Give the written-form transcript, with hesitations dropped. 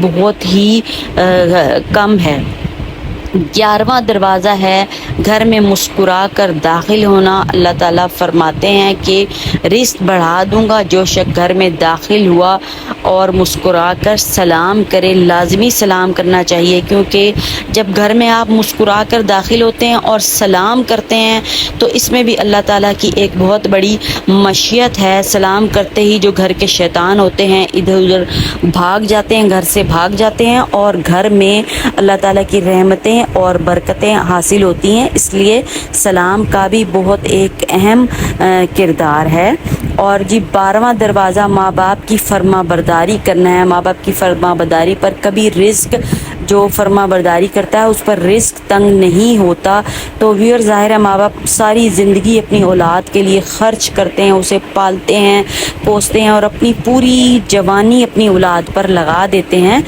بہت ہی کم ہے۔ 11واں دروازہ ہے گھر میں مسکرا کر داخل ہونا۔ اللہ تعالیٰ فرماتے ہیں کہ رزق بڑھا دوں گا جو شخص گھر میں داخل ہوا اور مسکرا کر سلام کرے۔ لازمی سلام کرنا چاہیے، کیونکہ جب گھر میں آپ مسکرا کر داخل ہوتے ہیں اور سلام کرتے ہیں تو اس میں بھی اللہ تعالیٰ کی ایک بہت بڑی مشیت ہے۔ سلام کرتے ہی جو گھر کے شیطان ہوتے ہیں ادھر ادھر بھاگ جاتے ہیں، گھر سے بھاگ جاتے ہیں، اور گھر میں اللہ تعالیٰ کی رحمتیں اور برکتیں حاصل ہوتی ہیں۔ اس لیے سلام کا بھی بہت ایک اہم کردار ہے۔ اور 12واں دروازہ ماں باپ کی فرما برداری کرنا ہے۔ ماں باپ کی فرما برداری پر کبھی رزق، جو فرما برداری کرتا ہے اس پر رزق تنگ نہیں ہوتا۔ تو ویور ظاہر ہے ماں باپ ساری زندگی اپنی اولاد کے لیے خرچ کرتے ہیں، اسے پالتے ہیں، پوستے ہیں، اور اپنی پوری جوانی اپنی اولاد پر لگا دیتے ہیں۔